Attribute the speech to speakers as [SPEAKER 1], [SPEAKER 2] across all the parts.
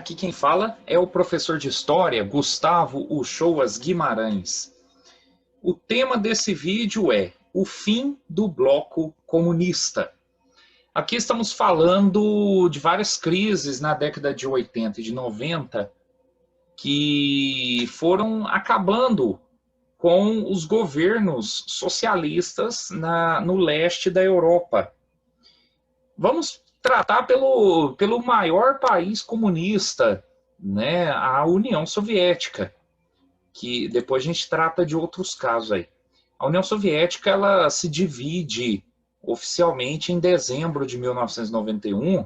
[SPEAKER 1] Aqui quem fala é o professor de História, Gustavo Uchoas Guimarães. O tema desse vídeo é o fim do bloco comunista. Aqui estamos falando de várias crises na década de 80 e de 90 que foram acabando com os governos socialistas no leste da Europa. Vamos tratar pelo maior país comunista, né, a União Soviética, que depois a gente trata de outros casos aí. A União Soviética ela se divide oficialmente em dezembro de 1991,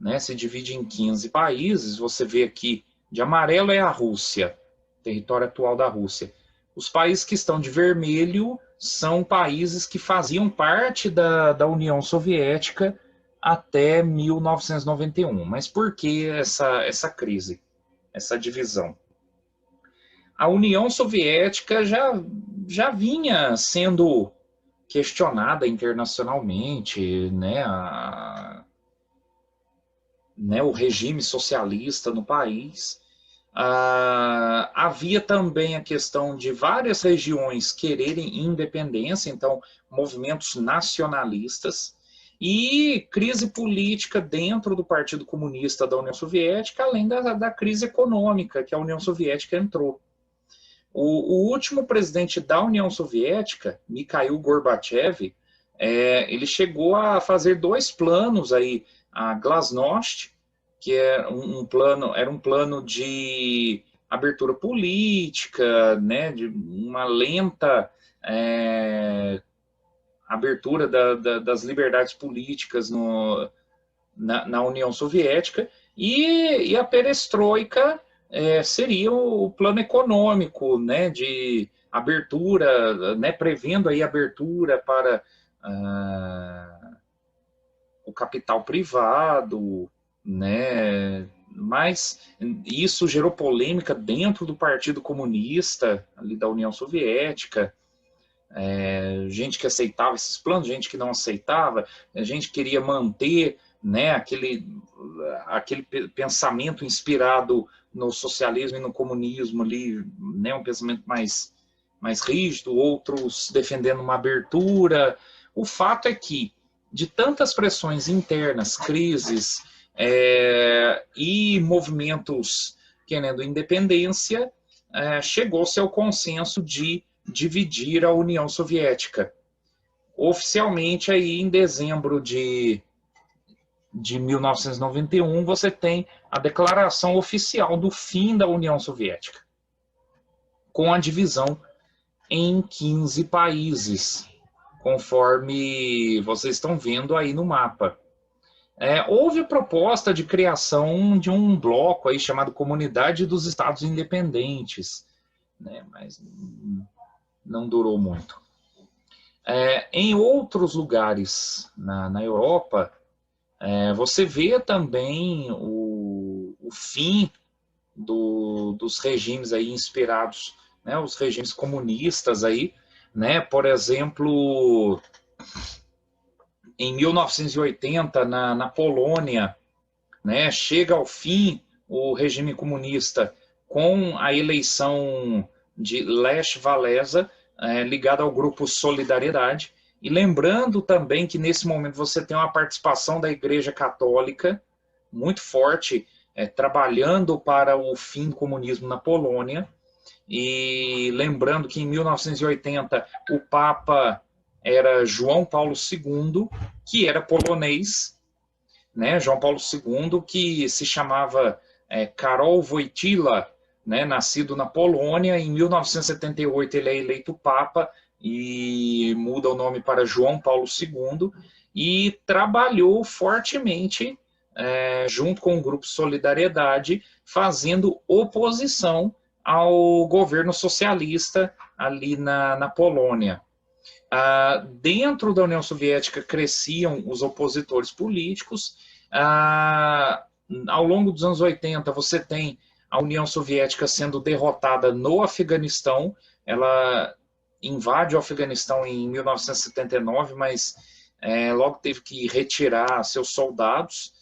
[SPEAKER 1] né, se divide em 15 países. Você vê aqui, de amarelo é a Rússia, território atual da Rússia. Os países que estão de vermelho são países que faziam parte da União Soviética até 1991. Mas por que essa crise, essa divisão? A União Soviética já vinha sendo questionada internacionalmente, né, o regime socialista no país. Havia também a questão de várias regiões quererem independência, então movimentos nacionalistas, e crise política dentro do Partido Comunista da União Soviética, além da crise econômica que a União Soviética entrou. O último presidente da União Soviética, Mikhail Gorbachev, ele chegou a fazer dois planos aí, a Glasnost, que era um plano de abertura política, né, de uma lenta abertura das liberdades políticas na União Soviética, e a perestroika seria o plano econômico, né, de abertura, né, prevendo aí abertura para o capital privado, né? Mas isso gerou polêmica dentro do Partido Comunista ali da União Soviética. Gente que aceitava esses planos, gente que não aceitava, gente que queria manter, né, aquele pensamento inspirado no socialismo e no comunismo ali, né, um pensamento mais rígido, outros defendendo uma abertura. O fato é que, de tantas pressões internas, crises e movimentos querendo independência, chegou-se ao consenso de dividir a União Soviética. Oficialmente, aí, em dezembro de 1991, você tem a declaração oficial do fim da União Soviética, com a divisão em 15 países, conforme vocês estão vendo aí no mapa. Houve a proposta de criação de um bloco aí chamado Comunidade dos Estados Independentes, né, mas não durou muito. Em outros lugares na Europa, você vê também o fim dos regimes aí inspirados, né, os regimes comunistas aí, né, por exemplo, em 1980 na Polônia, né, chega ao fim o regime comunista com a eleição de Lech Walesa, ligado ao grupo Solidariedade, e lembrando também que nesse momento você tem uma participação da Igreja Católica muito forte, trabalhando para o fim do comunismo na Polônia. E lembrando que em 1980 o Papa era João Paulo II, que era polonês, né? João Paulo II, que se chamava Karol Wojtyła, né? Nascido na Polônia. Em 1978 ele é eleito Papa e muda o nome para João Paulo II, e trabalhou fortemente junto com o grupo Solidariedade, fazendo oposição ao governo socialista ali na Polônia. Dentro da União Soviética cresciam os opositores políticos. Ao longo dos anos 80 você tem a União Soviética sendo derrotada no Afeganistão. Ela invade o Afeganistão em 1979, mas logo teve que retirar seus soldados.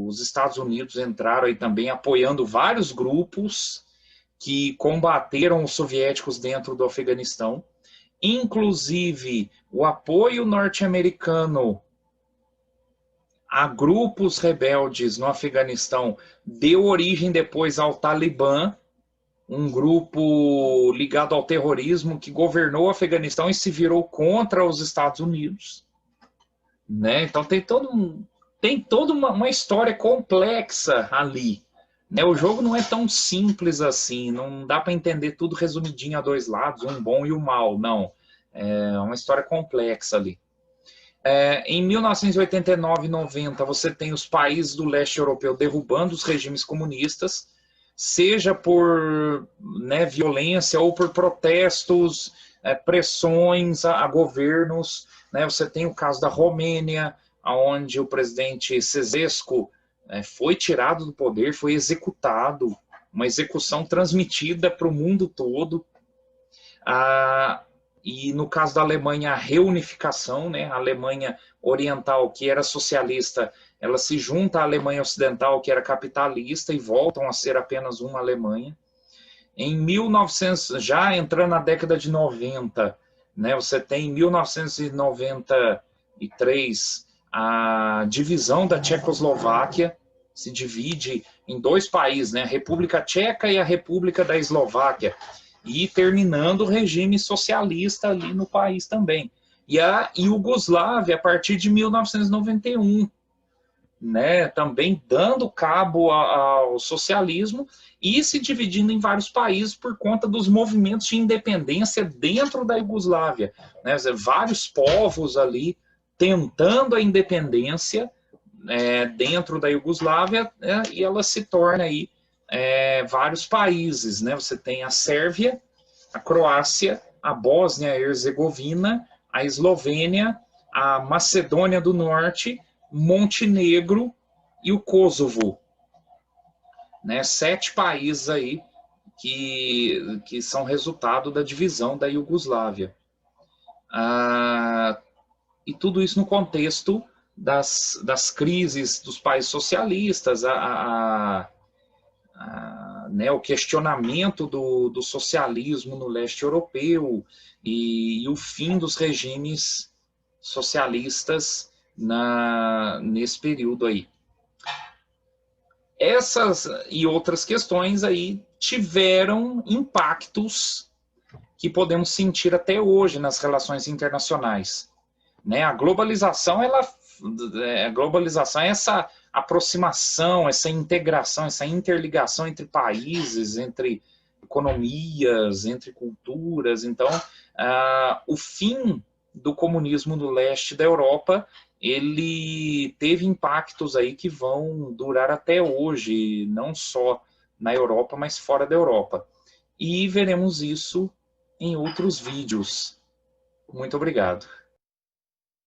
[SPEAKER 1] os Estados Unidos entraram aí também apoiando vários grupos que combateram os soviéticos dentro do Afeganistão, inclusive o apoio norte-americano a grupos rebeldes no Afeganistão deu origem depois ao Talibã, um grupo ligado ao terrorismo que governou o Afeganistão e se virou contra os Estados Unidos. Né? Então tem toda uma história complexa ali. Né? O jogo não é tão simples assim, não dá para entender tudo resumidinho a dois lados, um bom e o mal, não. É uma história complexa ali. Em 1989 e 90, você tem os países do leste europeu derrubando os regimes comunistas, seja por violência ou por protestos, pressões a governos. Né? Você tem o caso da Romênia, onde o presidente Ceausescu foi tirado do poder, foi executado, uma execução transmitida para o mundo todo. E no caso da Alemanha, a reunificação, né? A Alemanha Oriental, que era socialista, ela se junta à Alemanha Ocidental, que era capitalista, e voltam a ser apenas uma Alemanha. Em 1900, já entrando na década de 90, né? Você tem em 1993 a divisão da Tchecoslováquia, se divide em dois países, né? A República Tcheca e a República da Eslováquia, e terminando o regime socialista ali no país também. E a Iugoslávia, a partir de 1991, né, também dando cabo ao socialismo e se dividindo em vários países por conta dos movimentos de independência dentro da Iugoslávia. Né, vários povos ali tentando a independência dentro da Iugoslávia, e ela se torna aí vários países, né? Você tem a Sérvia, a Croácia, a Bósnia e Herzegovina, a Eslovênia, a Macedônia do Norte, Montenegro e o Kosovo. Né? 7 países aí que são resultado da divisão da Iugoslávia. E tudo isso no contexto das crises dos países socialistas, o questionamento do socialismo no leste europeu e o fim dos regimes socialistas nesse período aí. Essas e outras questões aí tiveram impactos que podemos sentir até hoje nas relações internacionais. Né? A globalização é essa aproximação, essa integração, essa interligação entre países, entre economias, entre culturas. Então, o fim do comunismo no leste da Europa, ele teve impactos aí que vão durar até hoje, não só na Europa, mas fora da Europa. E veremos isso em outros vídeos. Muito obrigado.